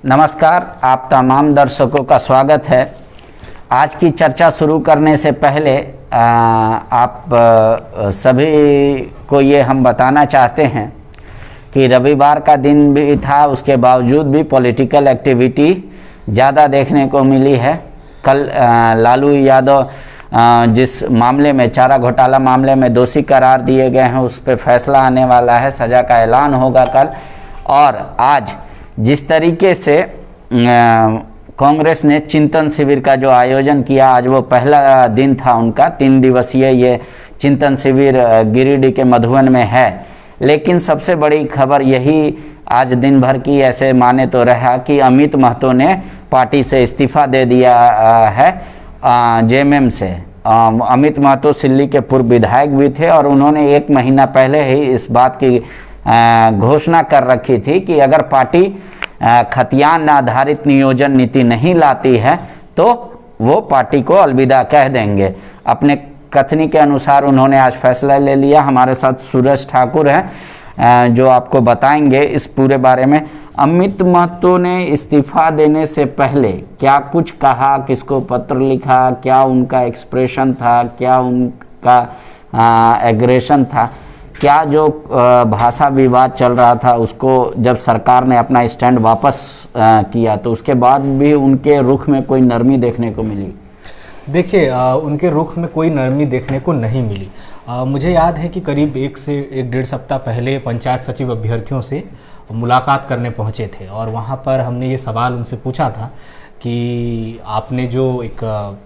नमस्कार, आप तमाम दर्शकों का स्वागत है। आज की चर्चा शुरू करने से पहले आप सभी को ये हम बताना चाहते हैं कि रविवार का दिन भी था, उसके बावजूद भी पॉलिटिकल एक्टिविटी ज़्यादा देखने को मिली है। कल लालू यादव जिस मामले में, चारा घोटाला मामले में दोषी करार दिए गए हैं, उस पर फैसला आने वाला है, सज़ा का ऐलान होगा कल। और आज जिस तरीके से कांग्रेस ने चिंतन शिविर का जो आयोजन किया, आज वो पहला दिन था उनका। 3 दिवसीय ये चिंतन शिविर गिरिडीह के मधुबन में है। लेकिन सबसे बड़ी खबर यही आज दिन भर की ऐसे माने तो रहा कि अमित महतो ने पार्टी से इस्तीफा दे दिया है जेएमएम से। अमित महतो सिल्ली के पूर्व विधायक भी थे और उन्होंने 1 महीना पहले ही इस बात की घोषणा कर रखी थी कि अगर पार्टी खतियान आधारित नियोजन नीति नहीं लाती है तो वो पार्टी को अलविदा कह देंगे। अपने कथनी के अनुसार उन्होंने आज फैसला ले लिया। हमारे साथ सूरज ठाकुर हैं जो आपको बताएंगे इस पूरे बारे में। अमित महतो ने इस्तीफा देने से पहले क्या कुछ कहा, किसको पत्र लिखा, क्या उनका एक्सप्रेशन था, क्या उनका एग्रेशन था, क्या जो भाषा विवाद चल रहा था उसको जब सरकार ने अपना स्टैंड वापस किया तो उसके बाद भी उनके रुख में कोई नरमी देखने को मिली? देखिए, उनके रुख में कोई नरमी देखने को नहीं मिली। मुझे याद है कि करीब 1 से 1.5 सप्ताह पहले पंचायत सचिव अभ्यर्थियों से मुलाकात करने पहुंचे थे और वहां पर हमने ये सवाल उनसे पूछा था कि आपने जो एक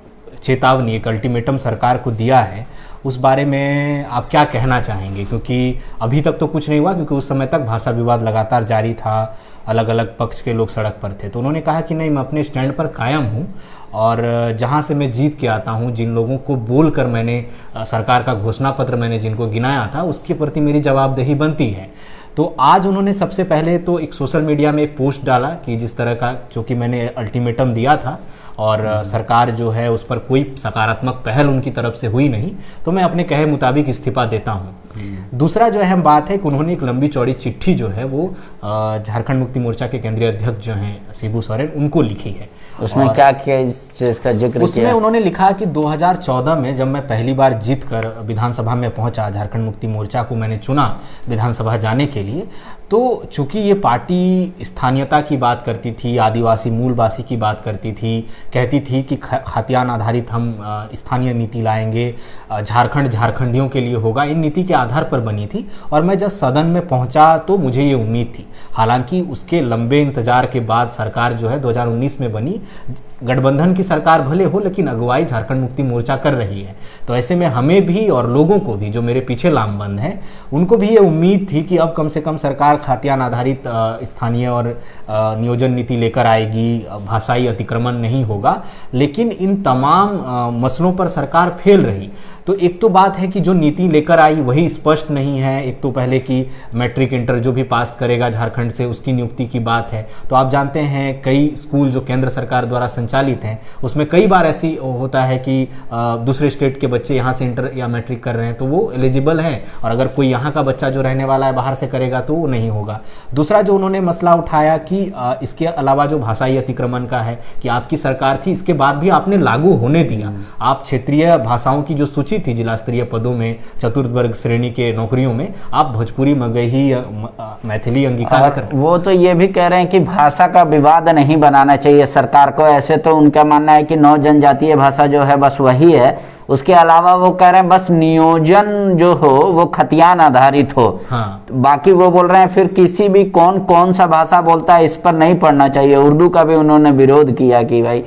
चेतावनी, एक अल्टीमेटम सरकार को दिया है, उस बारे में आप क्या कहना चाहेंगे? क्योंकि अभी तक तो कुछ नहीं हुआ, क्योंकि उस समय तक भाषा विवाद लगातार जारी था, अलग अलग पक्ष के लोग सड़क पर थे। तो उन्होंने कहा कि नहीं, मैं अपने स्टैंड पर कायम हूँ और जहाँ से मैं जीत के आता हूँ, जिन लोगों को बोलकर मैंने सरकार का घोषणा पत्र मैंने जिनको गिनाया था, उसके प्रति मेरी जवाबदेही बनती है। तो आज उन्होंने सबसे पहले तो एक सोशल मीडिया में एक पोस्ट डाला कि जिस तरह का, चूँकि मैंने अल्टीमेटम दिया था और सरकार जो है उस पर कोई सकारात्मक पहल उनकी तरफ से हुई नहीं, तो मैं अपने कहे मुताबिक इस्तीफा देता हूं। दूसरा जो अहम बात है कि उन्होंने एक लंबी चौड़ी चिट्ठी जो है वो झारखंड मुक्ति मोर्चा के केंद्रीय अध्यक्ष जो हैं शिबू सोरेन, उनको लिखी है। उसमें क्या किया, इसका जिक्र उसमें किया? उन्होंने लिखा कि 2014 में जब मैं पहली बार जीत कर विधानसभा में पहुंचा, झारखंड मुक्ति मोर्चा को मैंने चुना विधानसभा जाने के लिए, तो चूंकि ये पार्टी स्थानीयता की बात करती थी, आदिवासी मूलवासी की बात करती थी, कहती थी कि खातियान आधारित हम स्थानीय नीति लाएंगे, झारखंड झारखंडियों के लिए होगा, इन नीति के आधार पर बनी थी। और मैं जब सदन में पहुंचा तो मुझे ये उम्मीद थी। हालांकि उसके लंबे इंतजार के बाद सरकार जो है 2019 में बनी। गठबंधन की सरकार भले हो, लेकिन अगुवाई झारखंड मुक्ति मोर्चा कर रही है। तो ऐसे में हमें भी और लोगों को भी, जो मेरे पीछे लामबंद हैं, उनको भी ये उम्मीद थी कि अब कम से कम सरकार खातियान आधारित स्थानीय और नियोजन नीति लेकर आएगी, भाषाई अतिक्रमण नहीं होगा। लेकिन इन तमाम मसलों पर सरकार फेल रही। तो एक तो बात है कि जो नीति लेकर आई वही स्पष्ट नहीं है। एक तो पहले कि मैट्रिक इंटर जो भी पास करेगा झारखंड से, उसकी नियुक्ति की बात है। तो आप जानते हैं कई स्कूल जो केंद्र सरकार द्वारा संचालित हैं, उसमें कई बार ऐसी होता है कि दूसरे स्टेट के बच्चे यहाँ से इंटर या मैट्रिक कर रहे हैं तो वो एलिजिबल हैं, और अगर कोई यहाँ का बच्चा जो रहने वाला है बाहर से करेगा तो वो नहीं होगा। दूसरा जो उन्होंने मसला उठाया कि इसके अलावा जो भाषाई अतिक्रमण का है कि आपकी सरकार थी, इसके बाद भी आपने लागू होने दिया। आप क्षेत्रीय भाषाओं की जो सूची थी जिला स्तरीय पदों में, चतुर्थ वर्ग श्रेणी के नौकरियों में, आप भोजपुरी, मगही, मैथिली अंगीकार कर। वो तो ये भी कह रहे हैं कि भाषा का विवाद नहीं बनाना चाहिए सरकार को। ऐसे तो उनका मानना है कि 9 जनजातीय भाषा जो है बस वही है, उसके अलावा वो कह रहे हैं बस नियोजन जो हो वो खतियान आधारित हो। हाँ। बाकी वो बोल रहे हैं फिर किसी भी कौन सा भाषा बोलता है इस पर नहीं पढ़ना चाहिए। उर्दू का भी उन्होंने विरोध किया कि भाई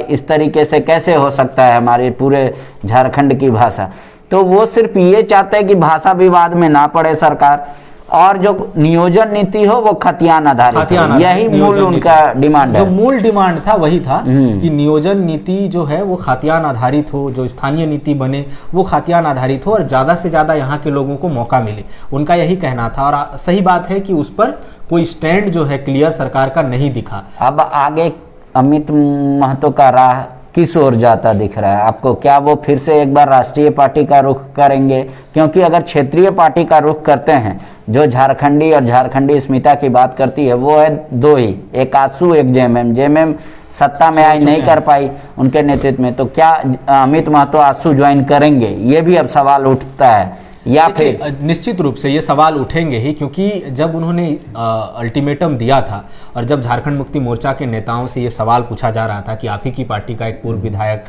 इस तरीके से कैसे हो सकता है हमारे पूरे झारखंड की भाषा। तो वो सिर्फ ये चाहते हैं कि भाषा विवाद में ना पड़े सरकार, और जो नियोजन नीति हो वो खतियान आधारित हो। यही मूल उनका डिमांड है। जो मूल डिमांड था वही था कि नियोजन नीति जो है वो खातियान आधारित हो, जो स्थानीय नीति बने वो खातियान आधारित हो और ज़्यादा से ज़्यादा यहाँ के लोगों को मौका मिले। उनका यही कहना था और सही बात है कि उस पर कोई स्टैंड जो है क्लियर सरकार का नहीं दिखा। अब आगे अमित महतो का राह किस ओर जाता दिख रहा है आपको? क्या वो फिर से एक बार राष्ट्रीय पार्टी का रुख करेंगे? क्योंकि अगर क्षेत्रीय पार्टी का रुख करते हैं, जो झारखंडी और झारखंडी अस्मिता की बात करती है, वो है दो ही, एक आजसू एक जेएमएम। जेएमएम सत्ता में आई नहीं कर पाई उनके नेतृत्व में, तो क्या अमित महतो आजसू ज्वाइन करेंगे? ये भी अब सवाल उठता है। या फिर निश्चित रूप से ये सवाल उठेंगे ही, क्योंकि जब उन्होंने अल्टीमेटम दिया था और जब झारखंड मुक्ति मोर्चा के नेताओं से ये सवाल पूछा जा रहा था कि आप ही की पार्टी का एक पूर्व विधायक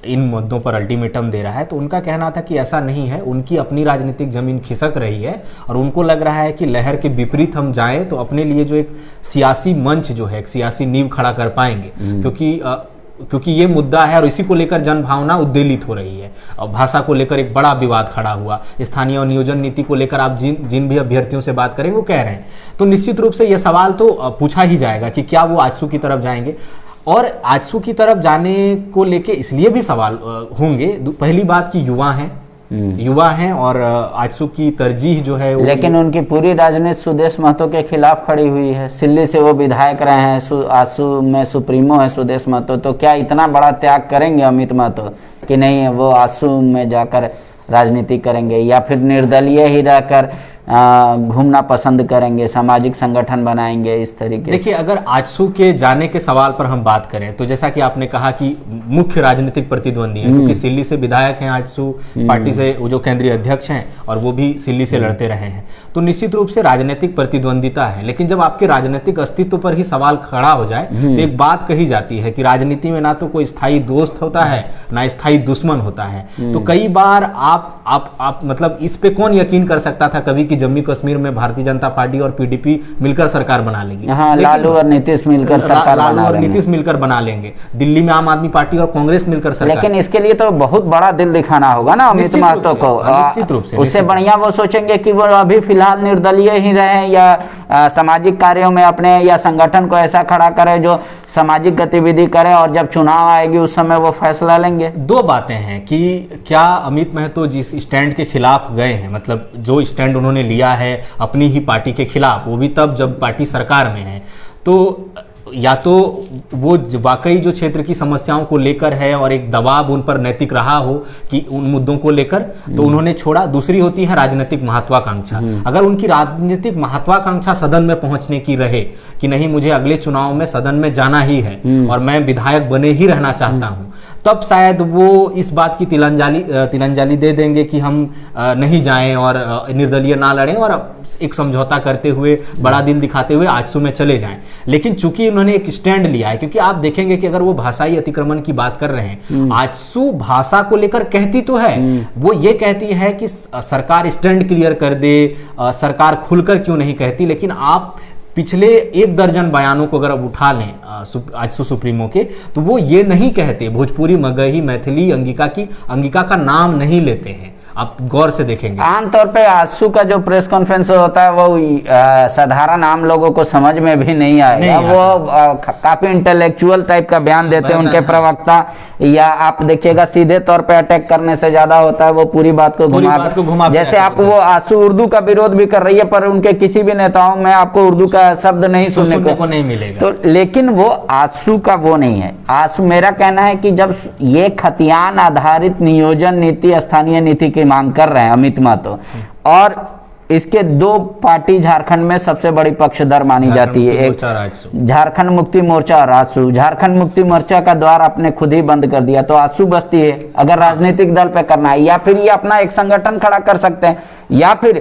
इन मुद्दों पर अल्टीमेटम दे रहा है, तो उनका कहना था कि ऐसा नहीं है, उनकी अपनी राजनीतिक जमीन खिसक रही है और उनको लग रहा है कि लहर के विपरीत हम जाएं तो अपने लिए जो एक सियासी मंच जो है, एक सियासी नींव खड़ा कर पाएंगे। क्योंकि ये मुद्दा है और इसी को लेकर जन भावना उद्वेलित हो रही है और भाषा को लेकर एक बड़ा विवाद खड़ा हुआ। स्थानीय और नियोजन नीति को लेकर आप जिन भी अभ्यर्थियों से बात करेंगे वो कह रहे हैं, तो निश्चित रूप से ये सवाल तो पूछा ही जाएगा कि क्या वो आजसू की तरफ जाएंगे। और आजसू की तरफ जाने को लेके इसलिए भी सवाल होंगे, पहली बात कि युवा हैं और आजसू की तरजीह जो है लेकिन उनकी पूरी राजनीति सुदेश महतो के खिलाफ खड़ी हुई है। सिल्ली से वो विधायक रहे हैं, आजसू में सुप्रीमो है सुदेश महतो, तो क्या इतना बड़ा त्याग करेंगे अमित महतो कि नहीं वो आजसू में जाकर राजनीति करेंगे, या फिर निर्दलीय ही रहकर घूमना पसंद करेंगे, सामाजिक संगठन बनाएंगे इस तरीके? देखिए, अगर आजसू के जाने के सवाल पर हम बात करें तो जैसा कि आपने कहा कि मुख्य राजनीतिक प्रतिद्वंदी है, क्योंकि सिल्ली से विधायक हैं आजसू पार्टी से, वो जो केंद्रीय अध्यक्ष हैं और वो भी सिल्ली से लड़ते रहे हैं, तो निश्चित रूप से राजनीतिक प्रतिद्वंदिता है। लेकिन जब आपके राजनीतिक अस्तित्व पर ही सवाल खड़ा हो जाए तो एक बात कही जाती है कि राजनीति में ना तो कोई स्थायी दोस्त होता है ना स्थायी दुश्मन होता है। तो कई बार आप मतलब इस पे कौन यकीन कर सकता था कभी जम्मू कश्मीर में भारतीय जनता पार्टी और पीडीपी मिलकर सरकार बना लेंगी? हाँ, लालू और नीतीश मिलकर सरकार बना लेंगे। दिल्ली में आम आदमी पार्टी और कांग्रेस मिलकर सरकार। लेकिन इसके लिए तो बहुत बड़ा दिल दिखाना होगा ना अमित महतो को। निश्चित रूप से उससे बढ़िया वो सोचेंगे कि वो अभी फिलहाल निर्दलीय ही रहे या सामाजिक कार्यों में अपने या संगठन को ऐसा खड़ा करे जो सामाजिक गतिविधि करे, और जब चुनाव आएगी उस समय वो फैसला लेंगे। दो बातें हैं कि क्या अमित महतो जिस स्टैंड के खिलाफ गए हैं, मतलब जो स्टैंड उन्होंने लिया है अपनी ही पार्टी के खिलाफ, वो भी तब जब पार्टी सरकार में है, तो या तो वो वाकई जो क्षेत्र की समस्याओं को लेकर है और एक दबाव उन पर नैतिक रहा हो कि उन मुद्दों को लेकर, तो उन्होंने छोड़ा। दूसरी होती है राजनीतिक महत्वाकांक्षा। अगर उनकी राजनीतिक महत्वाकांक्षा सदन में पहुंचने की रहे कि नहीं मुझे अगले चुनाव में सदन में जाना ही है और मैं विधायक बने ही रहना चाहता हूं, तब शायद वो इस बात की तिलंजाली दे देंगे कि हम नहीं जाएं और निर्दलीय ना लड़ें और एक समझौता करते हुए बड़ा दिल दिखाते हुए आजसू में चले जाएं। लेकिन चूंकि उन्होंने एक स्टैंड लिया है, क्योंकि आप देखेंगे कि अगर वो भाषाई अतिक्रमण की बात कर रहे हैं, आजसू भाषा को लेकर कहती तो है, वो ये कहती है कि सरकार स्टैंड क्लियर कर दे, सरकार खुलकर क्यों नहीं कहती। लेकिन आप पिछले 1 दर्जन बयानों को अगर अब उठा लें आजसू सुप्रीमो के, तो वो ये नहीं कहते, भोजपुरी, मगही, मैथिली, अंगिका का नाम नहीं लेते हैं। आप गौर से देखेंगे आमतौर पे आजसू का जो प्रेस कॉन्फ्रेंस होता है वो साधारण आम लोगों को समझ में भी नहीं आएगा। वो काफी इंटेलेक्चुअल टाइप का बयान देते हैं उनके प्रवक्ता, या आप देखिएगा सीधे तौर पे अटैक करने से ज्यादा होता है वो पूरी बात को घुमा, जैसे आप वो आजसू उर्दू का विरोध भी कर रही है पर उनके किसी भी नेताओं में आपको उर्दू का शब्द नहीं सुनने को नहीं मिलेगा। तो लेकिन वो आजसू का वो नहीं है। आजसू, मेरा कहना है कि जब ये खतियान आधारित नियोजन नीति, स्थानीय नीति की मांग कर रहे हैं अमित महतो, और इसके 2 पार्टी झारखंड में सबसे बड़ी पक्षधर मानी जाती है, एक झारखंड मुक्ति मोर्चा और आजसू। झारखंड मुक्ति मोर्चा का द्वार आपने खुद ही बंद कर दिया, तो आजसू बचती है अगर राजनीतिक दल पे करना है, या फिर ये अपना एक संगठन खड़ा कर सकते हैं, या फिर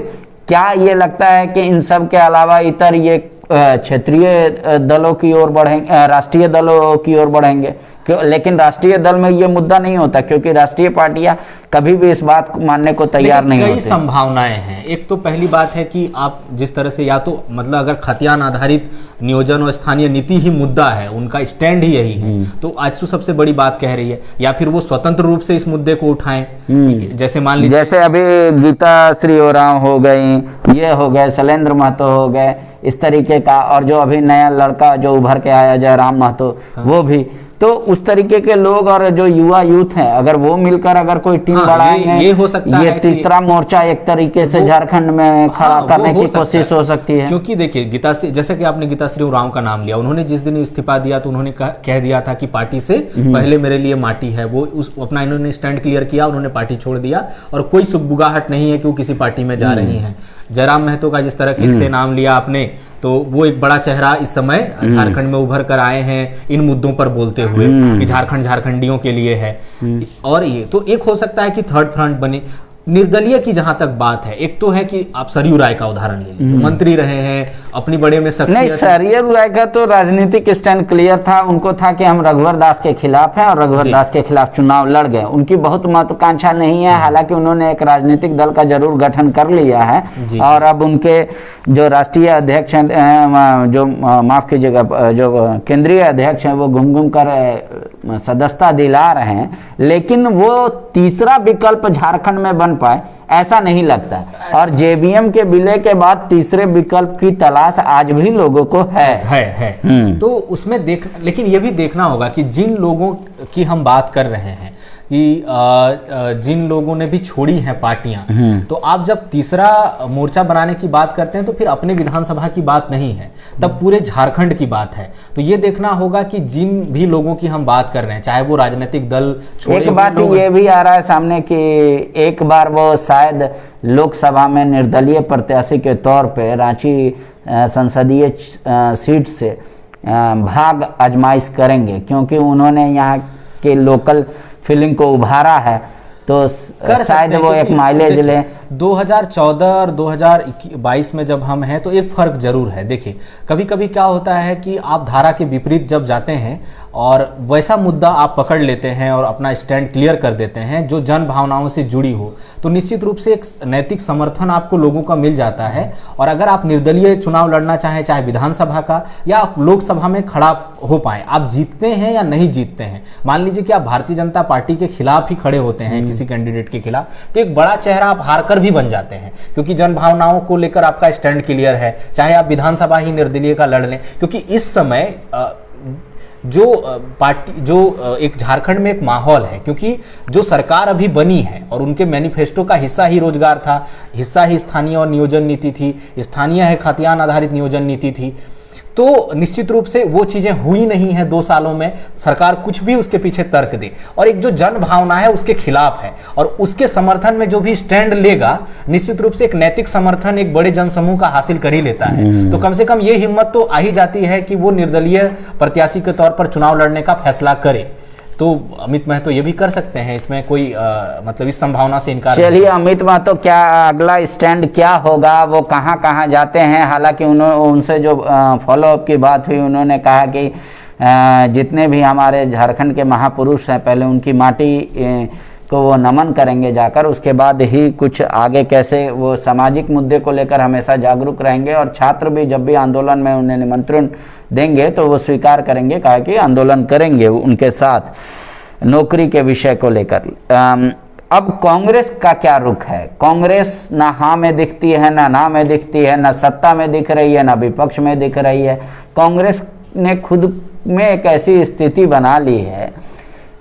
क्या ये लगता है कि इन सब के अलावा इतर ये क्षेत्रीय दलों की ओर बढ़ेंगे, राष्ट्रीय दलों की ओर बढ़ेंगे? लेकिन राष्ट्रीय दल में ये मुद्दा नहीं होता, क्योंकि राष्ट्रीय पार्टियां कभी भी इस बात को मानने को तैयार नहीं होती। कई संभावनाएं हैं। एक तो पहली बात है कि आप जिस तरह से, या तो मतलब अगर खतियान आधारित नियोजन और स्थानीय नीति ही मुद्दा है, उनका स्टैंड ही यही है, तो आजसू सबसे बड़ी बात कह रही है, या फिर वो स्वतंत्र रूप से इस मुद्दे को उठाएं। जैसे मान लीजिए, जैसे अभी गीता श्री ओरांव हो गई, ये हो गए, शैलेंद्र महतो हो गए, इस तरीके का, और जो अभी नया लड़का जो उभर के आया जयराम महतो, वो भी, तो उस तरीके के लोग और जो युवा यूथ हैं, अगर वो मिलकर अगर कोई टीम बढ़ाएंगे, ये हो सकता ये है तीसरा मोर्चा एक तरीके से झारखंड में खड़ा करने की कोशिश हो सकती है। क्योंकि देखिए गीताश्री, जैसे कि आपने गीताश्री उरांव का नाम लिया, उन्होंने जिस दिन इस्तीफा दिया तो उन्होंने कह दिया था कि पार्टी से पहले मेरे लिए माटी है, वो उस अपना इन्होंने स्टैंड क्लियर किया, उन्होंने पार्टी छोड़ दिया और कोई सुगबुगाहट नहीं है कि वो किसी पार्टी में जा रही हैं। जयराम महतो का जिस तरह से नाम लिया आपने, तो वो एक बड़ा चेहरा इस समय झारखंड में उभर कर आए हैं इन मुद्दों पर बोलते हुए कि झारखंड झारखंडियों के लिए है। और ये तो एक हो सकता है कि थर्ड फ्रंट बने। निर्दलीय की जहां तक बात है, एक तो है कि आप सरयू राय का उदाहरण ले लीजिए, मंत्री रहे हैं, अपनी बड़े में शख्सियत। नहीं, सरयू राय का तो राजनीतिक स्टैंड क्लियर था, उनको था कि हम रघुवर दास के खिलाफ हैं और रघुवर दास के खिलाफ चुनाव लड़ गए। उनकी बहुत महत्वाकांक्षा नहीं है, हालांकि उन्होंने एक राजनीतिक दल का जरूर गठन कर लिया है और अब उनके जो राष्ट्रीय अध्यक्ष हैं, जो माफ कीजिएगा, जो केंद्रीय अध्यक्ष हैं, वो घूम कर सदस्यता दिला रहे हैं, लेकिन वो तीसरा विकल्प झारखंड में बन पाए ऐसा नहीं लगता। और जेबीएम के विलय के बाद तीसरे विकल्प की तलाश आज भी लोगों को है। तो उसमें लेकिन ये भी देखना होगा कि जिन लोगों की हम बात कर रहे हैं कि जिन लोगों ने भी छोड़ी हैं पार्टियां, तो आप जब तीसरा मोर्चा बनाने की बात करते हैं तो फिर अपने विधानसभा की बात नहीं है, तब पूरे झारखंड की बात है। तो ये देखना होगा कि जिन भी लोगों की हम बात कर रहे हैं, चाहे वो राजनीतिक दल छोड़े, एक बात ये भी आ रहा है सामने कि एक बार वो शायद लोकसभा में निर्दलीय प्रत्याशी के तौर पे रांची संसदीय सीट से भाग आजमाइश करेंगे, क्योंकि उन्होंने यहाँ के लोकल फीलिंग को उभारा है, तो शायद वो एक माइलेज ले। 2014 और 2022 में जब हम हैं तो एक फर्क जरूर है। देखिए कभी कभी क्या होता है कि आप धारा के विपरीत जब जाते हैं और वैसा मुद्दा आप पकड़ लेते हैं और अपना स्टैंड क्लियर कर देते हैं जो जन भावनाओं से जुड़ी हो, तो निश्चित रूप से एक नैतिक समर्थन आपको लोगों का मिल जाता है। और अगर आप निर्दलीय चुनाव लड़ना चाहें, चाहे विधानसभा का या लोकसभा में खड़ा हो पाए, आप जीतते हैं या नहीं जीतते हैं, मान लीजिए कि आप भारतीय जनता पार्टी के खिलाफ ही खड़े होते हैं किसी कैंडिडेट के खिलाफ, तो एक बड़ा चेहरा आप हारकर भी बन जाते हैं, क्योंकि जन भावनाओं को लेकर आपका स्टैंड क्लियर है, चाहे आप विधानसभा ही निर्दलीय का लड़ लें। क्योंकि इस समय जो पार्टी, जो एक झारखंड में एक माहौल है, क्योंकि जो सरकार अभी बनी है और उनके मैनिफेस्टो का हिस्सा ही रोजगार था, हिस्सा ही स्थानीय और नियोजन नीति थी, स्थानीय है खाद्यान्न आधारित नियोजन नीति थी, तो निश्चित रूप से वो चीजें हुई नहीं है 2 सालों में। सरकार कुछ भी उसके पीछे तर्क दे, और एक जो जन भावना है उसके खिलाफ है, और उसके समर्थन में जो भी स्टैंड लेगा निश्चित रूप से एक नैतिक समर्थन एक बड़े जनसमूह का हासिल कर ही लेता है। तो कम से कम ये हिम्मत तो आ ही जाती है कि वो निर्दलीय प्रत्याशी के तौर पर चुनाव लड़ने का फैसला करे। तो अमित महतो ये भी कर सकते हैं, इसमें कोई मतलब इस संभावना से इनकार। चलिए अमित महतो, क्या अगला स्टैंड क्या होगा, वो कहाँ कहाँ जाते हैं? हालांकि उनसे जो फॉलोअप की बात हुई, उन्होंने कहा कि जितने भी हमारे झारखंड के महापुरुष हैं पहले उनकी माटी को वो नमन करेंगे जाकर, उसके बाद ही कुछ आगे कैसे वो सामाजिक मुद्दे को लेकर हमेशा जागरूक रहेंगे। और छात्र भी जब भी आंदोलन में उन्हें निमंत्रण देंगे तो वो स्वीकार करेंगे, कहा कि आंदोलन करेंगे उनके साथ नौकरी के विषय को लेकर। अब कांग्रेस का क्या रुख है? कांग्रेस ना हाँ में दिखती है, ना में दिखती है, ना सत्ता में दिख रही है, ना विपक्ष में दिख रही है। कांग्रेस ने खुद में एक ऐसी स्थिति बना ली है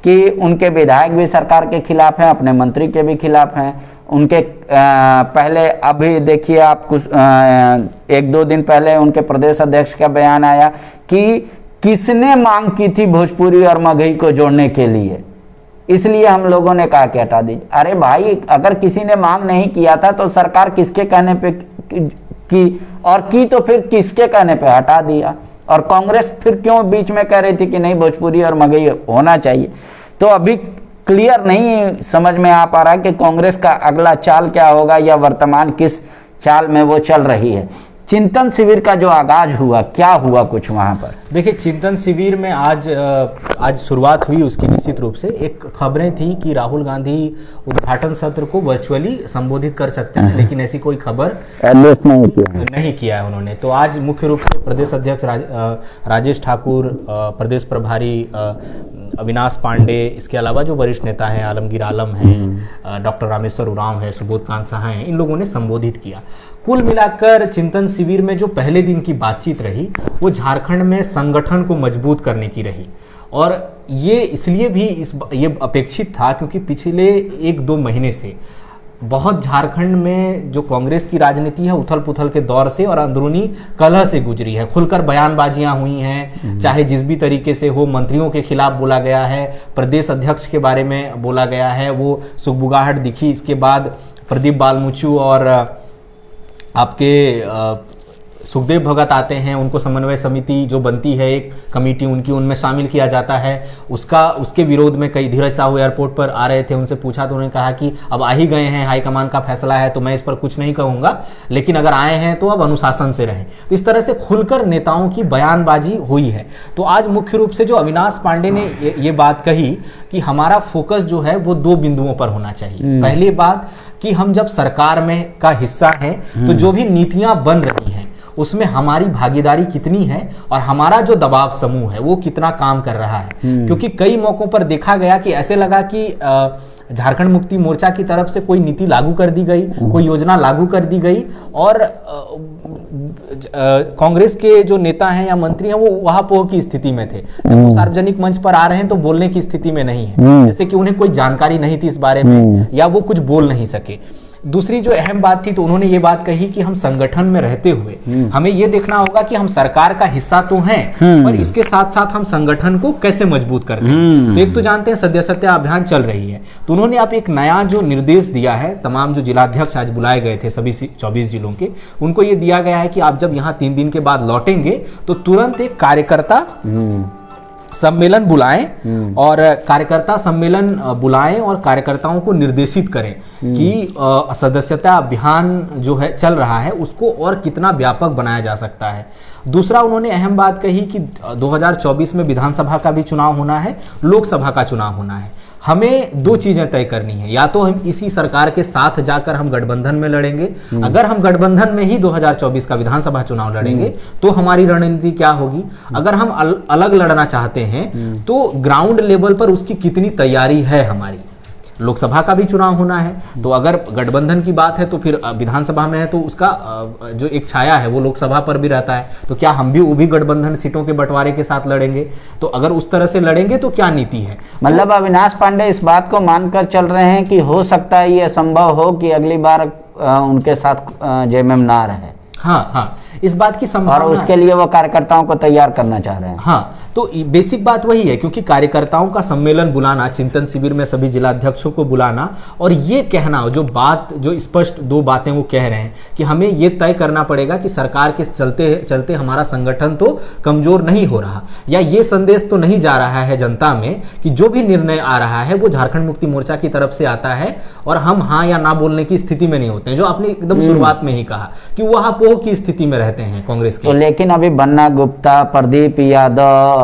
कि उनके विधायक भी सरकार के खिलाफ हैं, अपने मंत्री के भी खिलाफ हैं। उनके पहले अभी देखिए आप कुछ 1-2 दिन पहले उनके प्रदेश अध्यक्ष का बयान आया कि किसने मांग की थी भोजपुरी और मगही को जोड़ने के लिए, इसलिए हम लोगों ने कहा कि हटा दीजिए। अरे भाई, अगर किसी ने मांग नहीं किया था तो सरकार किसके कहने पे की, और की तो फिर किसके कहने पे हटा दिया? और कांग्रेस फिर क्यों बीच में कह रही थी कि नहीं भोजपुरी और मगही होना चाहिए? तो अभी क्लियर नहीं समझ में आ पा रहा है कि कांग्रेस का अगला चाल क्या होगा या वर्तमान किस चाल में वो चल रही है। चिंतन शिविर का जो आगाज हुआ, क्या हुआ कुछ वहां पर? देखिए चिंतन शिविर में आज शुरुआत हुई उसकी। निश्चित रूप से एक खबरें थी कि राहुल गांधी उद्घाटन सत्र को वर्चुअली संबोधित कर सकते हैं, लेकिन ऐसी कोई खबर नहीं किया है उन्होंने। तो आज मुख्य रूप से प्रदेश अध्यक्ष राजेश ठाकुर, प्रदेश प्रभारी अविनाश पांडे, इसके अलावा जो वरिष्ठ नेता हैं आलमगीर आलम हैं, डॉक्टर रामेश्वर उरांव है, सुबोध कांत सहाय हैं, इन लोगों ने संबोधित किया। कुल मिलाकर चिंतन शिविर में जो पहले दिन की बातचीत रही वो झारखंड में संगठन को मजबूत करने की रही, और ये इसलिए भी ये अपेक्षित था क्योंकि पिछले 1-2 महीने से बहुत झारखंड में जो कांग्रेस की राजनीति है उथल पुथल के दौर से और अंदरूनी कलह से गुजरी है। खुलकर बयानबाजियां हुई हैं, चाहे जिस भी तरीके से हो, मंत्रियों के खिलाफ बोला गया है, प्रदेश अध्यक्ष के बारे में बोला गया है, वो सुगबुगाहट दिखी। इसके बाद प्रदीप बालमुचू और आपके सुखदेव भगत आते हैं, उनको समन्वय समिति जो बनती है एक कमेटी उनकी, उनमें शामिल किया जाता है। उसके विरोध में कई धीरज साहू एयरपोर्ट पर आ रहे थे, उनसे पूछा तो उन्होंने कहा कि अब आ ही गए हैं, हाईकमान का फैसला है तो मैं इस पर कुछ नहीं कहूँगा, लेकिन अगर आए हैं तो अब अनुशासन से रहें। तो इस तरह से खुलकर नेताओं की बयानबाजी हुई है। तो आज मुख्य रूप से जो अविनाश पांडे ने ये बात कही कि हमारा फोकस जो है वो 2 बिंदुओं पर होना चाहिए। पहली बात कि हम जब सरकार में का हिस्सा हैं तो जो भी नीतियां बन रही हैं उसमें हमारी भागीदारी कितनी है और हमारा जो दबाव समूह है वो कितना काम कर रहा है। क्योंकि कई मौकों पर देखा गया कि ऐसे लगा कि झारखंड मुक्ति मोर्चा की तरफ से कोई नीति लागू कर दी गई, कोई योजना लागू कर दी गई और कांग्रेस के जो नेता हैं या मंत्री हैं वो वहापोह की स्थिति में थे। जब वो सार्वजनिक मंच पर आ रहे हैं तो बोलने की स्थिति में नहीं है, जैसे कि उन्हें कोई जानकारी नहीं थी इस बारे में या वो कुछ बोल नहीं सके। दूसरी जो अहम बात थी तो उन्होंने ये बात कही कि हम संगठन में रहते हुए हमें ये देखना होगा कि हम सरकार का हिस्सा तो हैं और इसके साथ साथ हम संगठन को कैसे मजबूत करते हैं। तो एक तो जानते हैं सदस्यता अभियान चल रही है, तो उन्होंने आप एक नया जो निर्देश दिया है, तमाम जो जिलाध्यक्ष आज बुलाए गए थे सभी 24 जिलों के, उनको ये दिया गया है कि आप जब यहाँ 3 दिन के बाद लौटेंगे तो तुरंत एक कार्यकर्ता सम्मेलन बुलाएं और कार्यकर्ता सम्मेलन बुलाएं और कार्यकर्ताओं को निर्देशित करें कि सदस्यता अभियान जो है चल रहा है उसको और कितना व्यापक बनाया जा सकता है। दूसरा उन्होंने अहम बात कही कि 2024 में विधानसभा का भी चुनाव होना है, लोकसभा का चुनाव होना है। हमें 2 चीजें तय करनी है, या तो हम इसी सरकार के साथ जाकर हम गठबंधन में लड़ेंगे, अगर हम गठबंधन में ही 2024 का विधानसभा चुनाव लड़ेंगे तो हमारी रणनीति क्या होगी, अगर हम अलग लड़ना चाहते हैं तो ग्राउंड लेवल पर उसकी कितनी तैयारी है हमारी। लोकसभा का भी चुनाव होना है तो अगर गठबंधन की बात है तो फिर विधानसभा में है तो उसका जो एक छाया है वो लोकसभा पर भी रहता है, तो क्या हम भी वो भी गठबंधन सीटों के बंटवारे के साथ लड़ेंगे? तो अगर उस तरह से लड़ेंगे तो क्या नीति है? मतलब अविनाश पांडे इस बात को मानकर चल रहे हैं कि हो सकता है ये संभव हो कि अगली बार उनके साथ जेएमएम ना रहे। हाँ, इस बात की संभावना, और उसके लिए वो कार्यकर्ताओं को तैयार करना चाह रहे हैं। हाँ, तो बेसिक बात वही है, क्योंकि कार्यकर्ताओं का सम्मेलन बुलाना, चिंतन शिविर में सभी जिलाध्यक्षों को बुलाना और ये कहना, जो स्पष्ट 2 बातें वो कह रहे हैं कि हमें ये तय करना पड़ेगा कि सरकार के चलते चलते हमारा संगठन तो कमजोर नहीं हो रहा, या ये संदेश तो नहीं जा रहा है जनता में कि जो भी निर्णय आ रहा है वो झारखंड मुक्ति मोर्चा की तरफ से आता है और हम हाँ या ना बोलने की स्थिति में नहीं होते हैं, जो आपने एकदम शुरुआत में ही कहा कि वह पोह की स्थिति में रहते हैं कांग्रेस के। तो लेकिन अभी बन्ना गुप्ता, प्रदीप यादव,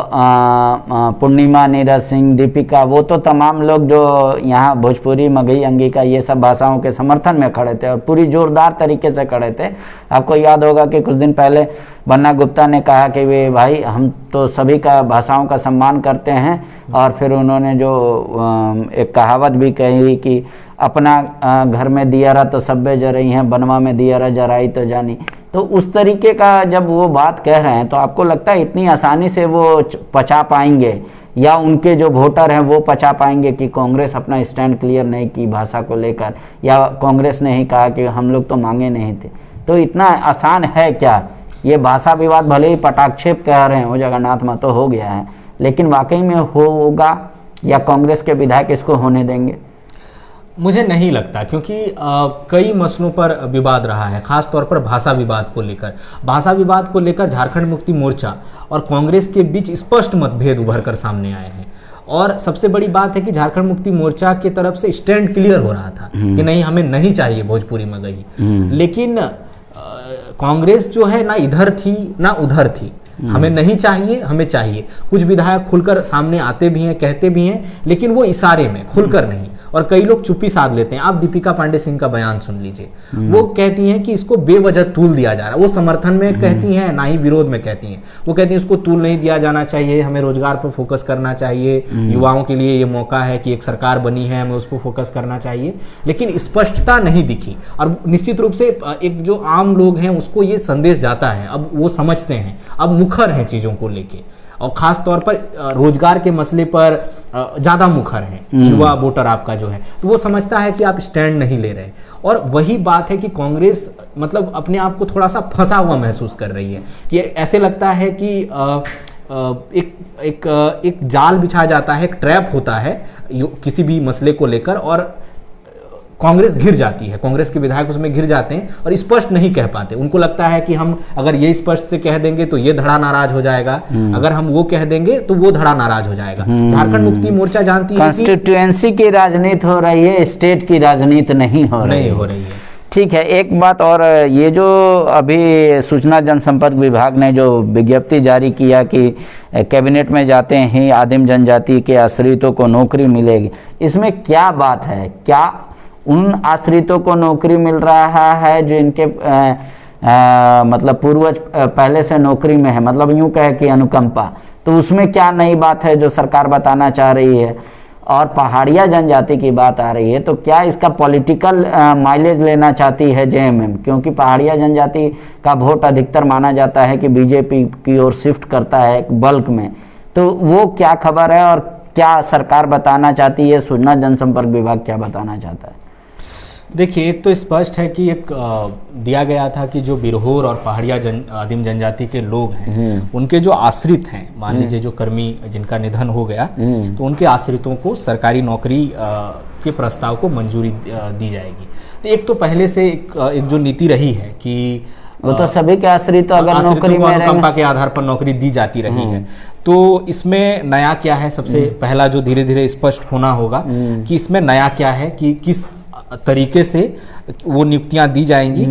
पूर्णिमा, नीरज सिंह, दीपिका, वो तो तमाम लोग जो यहाँ भोजपुरी, मगही, अंगिका ये सब भाषाओं के समर्थन में खड़े थे और पूरी जोरदार तरीके से खड़े थे। आपको याद होगा कि कुछ दिन पहले बन्ना गुप्ता ने कहा कि वे भाई हम तो सभी का भाषाओं का सम्मान करते हैं, और फिर उन्होंने जो एक कहावत भी कही कि अपना घर में दियारा तो सब्बे जरई हैं, बनवा में दियारा जराई तो जानी। तो उस तरीके का जब वो बात कह रहे हैं तो आपको लगता है इतनी आसानी से वो पचा पाएंगे, या उनके जो वोटर हैं वो पचा पाएंगे कि कांग्रेस अपना स्टैंड क्लियर नहीं की भाषा को लेकर, या कांग्रेस ने ही कहा कि हम लोग तो मांगे नहीं थे? तो इतना आसान है क्या? ये भाषा विवाद भले ही पटाक्षेप कह रहे हैं, वो जगन्नाथ महतो हो गया है, लेकिन वाकई में होगा या कांग्रेस के विधायक इसको होने देंगे? मुझे नहीं लगता, क्योंकि कई मसलों पर विवाद रहा है, खास तौर पर भाषा विवाद को लेकर। भाषा विवाद को लेकर झारखंड मुक्ति मोर्चा और कांग्रेस के बीच स्पष्ट मतभेद उभर कर सामने आए हैं, और सबसे बड़ी बात है कि झारखंड मुक्ति मोर्चा की तरफ से स्टैंड क्लियर हो रहा था कि नहीं, हमें नहीं चाहिए भोजपुरी मगही, लेकिन कांग्रेस जो है ना इधर थी ना उधर थी, हमें नहीं चाहिए, हमें चाहिए। कुछ विधायक खुलकर सामने आते भी हैं, कहते भी हैं, लेकिन वो इशारे में, खुलकर नहीं, और कई लोग चुप्पी साध लेते हैं। आप दीपिका पांडे सिंह का बयान सुन लीजिए, वो कहती हैं कि इसको बेवजह तूल दिया जा रहा है। वो समर्थन में कहती हैं, ना ही विरोध में कहती हैं। वो कहती हैं इसको तूल नहीं दिया जाना चाहिए, हमें रोजगार पर फोकस करना चाहिए, युवाओं के लिए ये मौका है कि एक सरकार बनी है, हमें उस पर फोकस करना चाहिए, लेकिन स्पष्टता नहीं दिखी। और निश्चित रूप से एक जो आम लोग हैं उसको ये संदेश जाता है, अब वो समझते हैं, अब मुखर हैं चीजों को लेके, और ख़ास तौर पर रोजगार के मसले पर ज़्यादा मुखर हैं, युवा वोटर आपका जो है, तो वो समझता है कि आप स्टैंड नहीं ले रहे। और वही बात है कि कांग्रेस मतलब अपने आप को थोड़ा सा फंसा हुआ महसूस कर रही है, कि ऐसे लगता है कि एक जाल बिछा जाता है, एक ट्रैप होता है किसी भी मसले को लेकर, और कांग्रेस घिर जाती है, कांग्रेस के विधायक उसमें घिर जाते हैं और स्पष्ट नहीं कह पाते। उनको लगता है कि हम अगर ये स्पष्ट से कह देंगे तो ये धड़ा नाराज हो जाएगा, अगर हम वो कह देंगे तो वो धड़ा नाराज हो जाएगा। झारखंड मुक्ति मोर्चा जानती है कि कॉन्स्टिट्यूएंसी की राजनीति हो रही है, स्टेट की राजनीति नहीं हो रही है। ठीक है, एक बात और, ये जो अभी सूचना जनसंपर्क विभाग ने जो विज्ञप्ति जारी किया कि कैबिनेट में जाते ही आदिम जनजाति के आश्रितों को नौकरी मिलेगी, इसमें क्या बात है? क्या उन आश्रितों को नौकरी मिल रहा है जो इनके मतलब पूर्वज पहले से नौकरी में है, मतलब यूं कहे कि अनुकंपा, तो उसमें क्या नई बात है जो सरकार बताना चाह रही है? और पहाड़िया जनजाति की बात आ रही है, तो क्या इसका पॉलिटिकल माइलेज लेना चाहती है जेएमएम? क्योंकि पहाड़िया जनजाति का वोट अधिकतर माना जाता है कि बीजेपी की ओर शिफ्ट करता है बल्क में, तो वो क्या खबर है और क्या सरकार बताना चाहती है? सूचना जनसंपर्क विभाग क्या बताना चाहता है? देखिए, एक तो स्पष्ट है कि एक दिया गया था कि जो बिरहोर और पहाड़िया आदिम जनजाति के लोग हैं, उनके जो आश्रित हैं, मान लीजिए जो कर्मी जिनका निधन हो गया, तो उनके आश्रितों को सरकारी नौकरी के प्रस्ताव को मंजूरी दी जाएगी। तो एक तो पहले से एक जो नीति रही है कि वो तो सभी के आश्रित अगर नौकरी में अनुकंपा के आधार पर नौकरी दी जाती रही है। तो इसमें नया क्या है? सबसे पहला जो धीरे धीरे स्पष्ट होना होगा कि इसमें नया क्या है, कि किस तरीके से वो नियुक्तियां दी जाएंगी।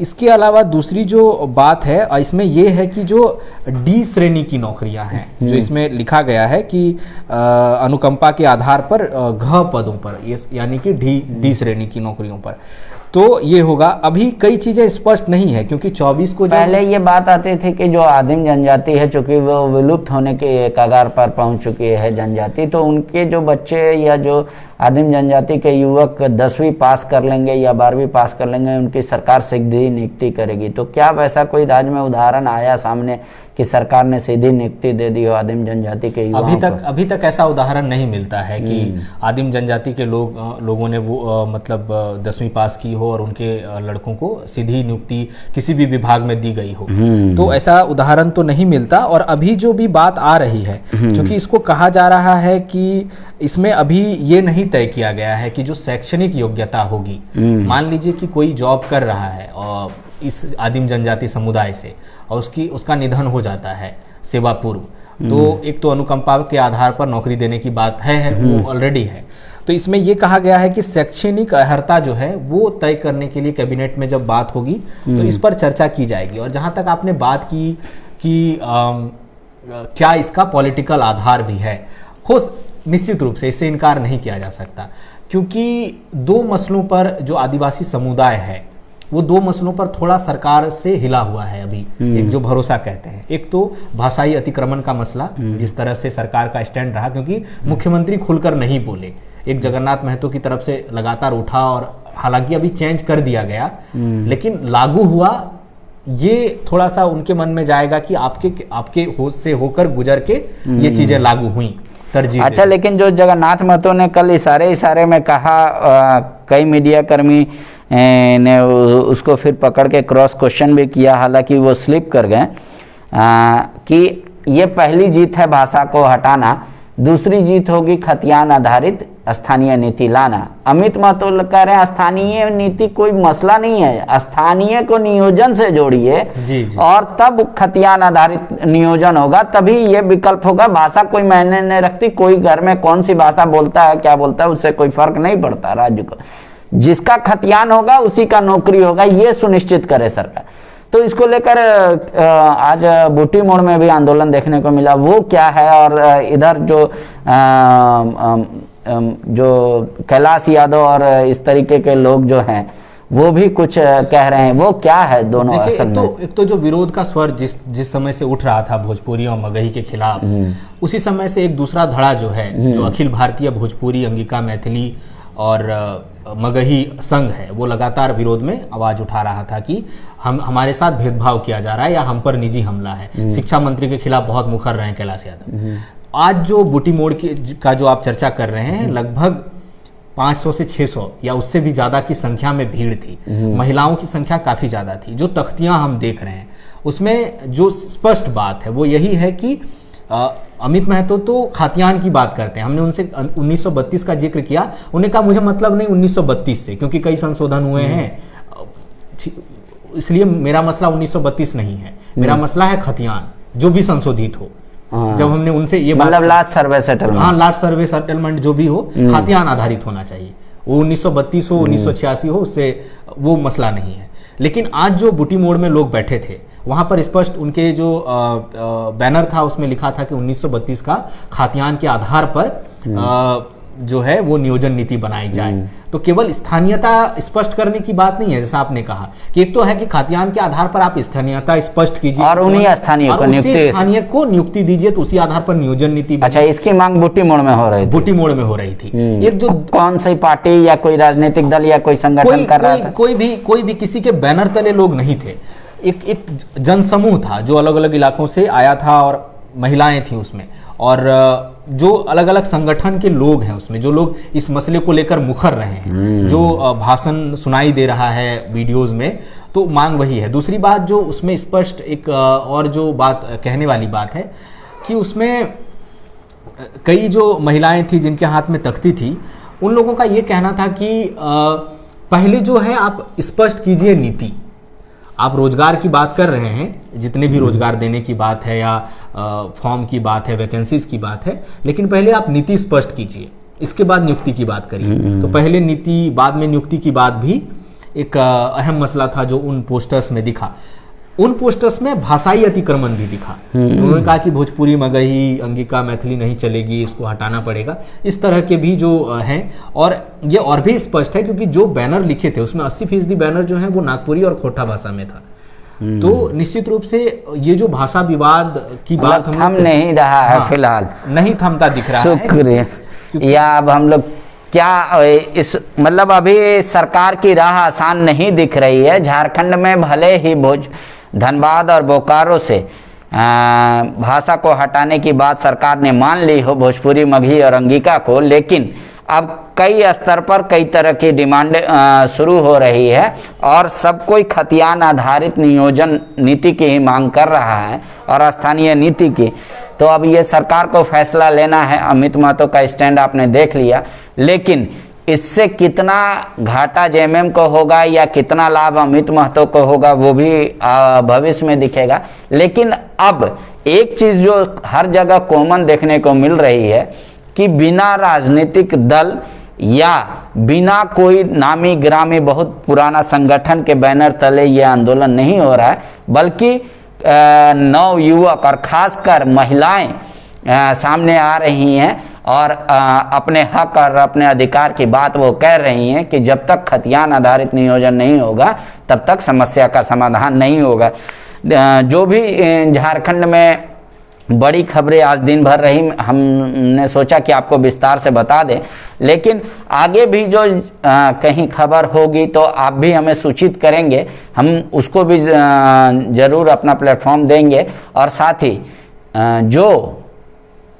इसके अलावा दूसरी जो बात है इसमें ये है कि जो डी श्रेणी की नौकरियां हैं, जो इसमें लिखा गया है कि अनुकंपा के आधार पर घ पदों पर, यानी कि डी श्रेणी की नौकरियों पर, तो ये होगा। अभी कई चीजें स्पष्ट नहीं है, क्योंकि 24 को पहले ये बात आती थी कि जो आदिम जनजाति है, चूंकि वो विलुप्त होने के कगार पर पहुंच चुकी है जनजाति, तो उनके जो बच्चे या जो आदिम जनजाति के युवक 10वीं पास कर लेंगे या 12वीं पास कर लेंगे, उनकी सरकार सीधी नियुक्ति करेगी। तो क्या वैसा कोई राज्य में उदाहरण आया सामने कि सरकार ने सीधी नियुक्ति दे दी हो आदिम जनजाति के युवाओं को? अभी तक ऐसा उदाहरण नहीं मिलता है कि आदिम जनजाति के लोगों ने वो मतलब 10वीं पास की हो और उनके लड़कों को सीधी नियुक्ति किसी भी विभाग में दी गई हो। तो ऐसा उदाहरण तो नहीं मिलता। और अभी जो भी बात आ रही है, क्योंकि इसको कहा जा रहा है कि इसमें अभी ये नहीं तय किया गया है कि जो शैक्षणिक योग्यता होगी, मान लीजिए कि कोई जॉब कर रहा है और इस आदिम जनजाति समुदाय से, और उसका निधन हो जाता है सेवा पूर्व, तो एक तो अनुकंपा के आधार पर नौकरी देने की बात है, वो ऑलरेडी है। तो इसमें यह कहा गया है कि शैक्षणिक अर्हता जो है वो तय करने के लिए कैबिनेट में जब बात होगी तो इस पर चर्चा की जाएगी। और जहां तक आपने बात की कि क्या इसका पॉलिटिकल आधार भी है, हो निश्चित रूप से इससे इनकार नहीं किया जा सकता, क्योंकि दो मसलों पर जो आदिवासी समुदाय है वो दो मसलों पर थोड़ा सरकार से हिला हुआ है अभी। एक जो भरोसा कहते हैं, एक तो भाषाई अतिक्रमण का मसला, जिस तरह से सरकार का स्टैंड रहा, क्योंकि मुख्यमंत्री खुलकर नहीं बोले, एक जगन्नाथ महतो की तरफ से लगातार उठा, और हालांकि अभी चेंज कर दिया गया, लेकिन लागू हुआ, ये थोड़ा सा उनके मन में जाएगा कि आपके होश से होकर गुजर के ये चीजें लागू हुई। अच्छा, लेकिन जो जगन्नाथ महतो ने कल इशारे में कहा, कई मीडिया कर्मी ने उसको फिर पकड़ के क्रॉस क्वेश्चन भी किया, हालांकि वो स्लिप कर गए, कि ये पहली जीत है भाषा को हटाना, दूसरी जीत होगी खतियान आधारित स्थानीय नीति लाना। अमित महतो कह रहे हैं स्थानीय नीति कोई मसला नहीं है, स्थानीय को नियोजन से जोड़िए और तब खतियान आधारित नियोजन होगा, तभी ये विकल्प होगा। भाषा कोई मायने नहीं रखती, कोई घर में कौन सी भाषा बोलता है क्या बोलता है उससे कोई फर्क नहीं पड़ता राज्य को, जिसका खतियान होगा उसी का नौकरी होगा, ये सुनिश्चित करे सरकार। तो इसको लेकर आज बूटी मोड़ में भी आंदोलन देखने को मिला, वो क्या है? और इधर जो कैलाश यादव और इस तरीके के लोग जो हैं वो भी कुछ कह रहे हैं, वो क्या है दोनों असल में? एक तो जो विरोध का स्वर जिस समय से उठ रहा था भोजपुरी और मगही के खिलाफ, उसी समय से एक दूसरा धड़ा जो है, जो अखिल भारतीय भोजपुरी अंगिका मैथिली और मगही संघ है वो लगातार विरोध में आवाज उठा रहा था कि हमारे साथ भेदभाव किया जा रहा है या हम पर निजी हमला है। शिक्षा मंत्री के खिलाफ बहुत मुखर रहे हैं कैलाश यादव। आज जो बूटी मोड़ का जो आप चर्चा कर रहे हैं, लगभग 500 से 600 या उससे भी ज़्यादा की संख्या में भीड़ थी। महिलाओं की संख्या काफ़ी ज़्यादा थी। जो तख्तियां हम देख रहे हैं उसमें जो स्पष्ट बात है वो यही है कि अमित महतो तो खातियान की बात करते हैं। हमने उनसे 1932 का जिक्र किया, उन्हें कहा मुझे मतलब नहीं 1932 से, क्योंकि कई संशोधन हुए हैं, इसलिए मेरा मसला 1932 नहीं है, मेरा मसला है खतियान जो भी संशोधित हो। जब हमने उनसे ये मतलब लास्ट सर्वे सेटलमेंट, हाँ लास्ट सर्वे सेटलमेंट जो भी हो खातियान आधारित होना चाहिए, वो 1932 हो 1986 हो, उससे वो मसला नहीं है। लेकिन आज जो बूटी मोड़ में लोग बैठे थे वहां पर स्पष्ट उनके जो बैनर था उसमें लिखा था कि 1932 का खातियान के आधार पर जो है वो नियोजन नीति बनाई जाए। तो केवल स्थानीयता स्पष्ट करने की बात नहीं है, जैसा आपने कहा कि एक तो है कि खातियान के आधार पर आप स्थानीयता स्पष्ट कीजिए और उन्हीं स्थानीय को नियुक्ति दीजिए, तो उसी आधार पर नियोजन नीति। अच्छा, इसकी मांग बूटी मोड़ में हो रही थी? बूटी मोड़ में हो रही थी। एक जो कौन सी पार्टी या कोई राजनीतिक दल या कोई संगठन कर रहा था? कोई भी किसी के बैनर तले लोग नहीं थे। एक जनसमूह था जो अलग अलग इलाकों से आया था और महिलाएं थी उसमें, और जो अलग अलग संगठन के लोग हैं उसमें, जो लोग इस मसले को लेकर मुखर रहे हैं, जो भाषण सुनाई दे रहा है वीडियोस में, तो मांग वही है। दूसरी बात जो उसमें स्पष्ट एक और जो बात कहने वाली बात है कि उसमें कई जो महिलाएं थी जिनके हाथ में तख्ती थी, उन लोगों का ये कहना था कि पहले जो है आप स्पष्ट कीजिए नीति। आप रोजगार की बात कर रहे हैं, जितने भी रोजगार देने की बात है या फॉर्म की बात है, वैकेंसीज की बात है, लेकिन पहले आप नीति स्पष्ट कीजिए, इसके बाद नियुक्ति की बात करिए। तो पहले नीति बाद में नियुक्ति की बात भी एक अहम मसला था जो उन पोस्टर्स में दिखा। उन पोस्टर्स में भाषाई अतिक्रमण भी दिखा। उन्होंने कहा कि भोजपुरी, मगही, अंगिका, मैथिली नहीं चलेगी, इसको हटाना पड़ेगा। इस तरह के भी जो हैं, और ये और भी स्पष्ट है क्योंकि जो बैनर लिखे थे उसमें 80% बैनर जो है वो नागपुरी और खोटा भाषा में था। तो निश्चित रूप से ये जो भाषा विवाद की बात थम नहीं रहा है, फिलहाल नहीं थमता दिख रहा है। शुक्रिया। या अब हम लोग क्या इस मतलब अभी सरकार की राह आसान नहीं दिख रही है। झारखंड में भले ही धनबाद और बोकारो से भाषा को हटाने की बात सरकार ने मान ली हो, भोजपुरी, मगही और अंगिका को, लेकिन अब कई स्तर पर कई तरह की डिमांड शुरू हो रही है और सब कोई खतियान आधारित नियोजन नीति की ही मांग कर रहा है और स्थानीय नीति की। तो अब ये सरकार को फैसला लेना है। अमित महतो का स्टैंड आपने देख लिया, लेकिन इससे कितना घाटा जेएमएम को होगा या कितना लाभ अमित महतो को होगा वो भी भविष्य में दिखेगा। लेकिन अब एक चीज जो हर जगह कॉमन देखने को मिल रही है कि बिना राजनीतिक दल या बिना कोई नामी ग्रामी बहुत पुराना संगठन के बैनर तले ये आंदोलन नहीं हो रहा है, बल्कि नव युवक और खासकर महिलाएं सामने आ रही हैं और अपने हक और अपने अधिकार की बात वो कह रही हैं कि जब तक खतियान आधारित नियोजन नहीं होगा तब तक समस्या का समाधान नहीं होगा। जो भी झारखंड में बड़ी खबरें आज दिन भर रही, हमने सोचा कि आपको विस्तार से बता दें, लेकिन आगे भी जो कहीं खबर होगी तो आप भी हमें सूचित करेंगे, हम उसको भी ज़रूर अपना प्लेटफॉर्म देंगे। और साथ ही जो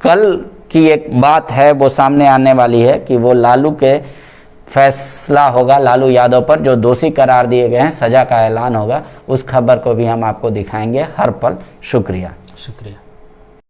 कल की एक बात है वो सामने आने वाली है कि वो लालू के फैसला होगा, लालू यादव पर जो दोषी करार दिए गए हैं, सज़ा का ऐलान होगा। उस खबर को भी हम आपको दिखाएंगे हर पल। शुक्रिया।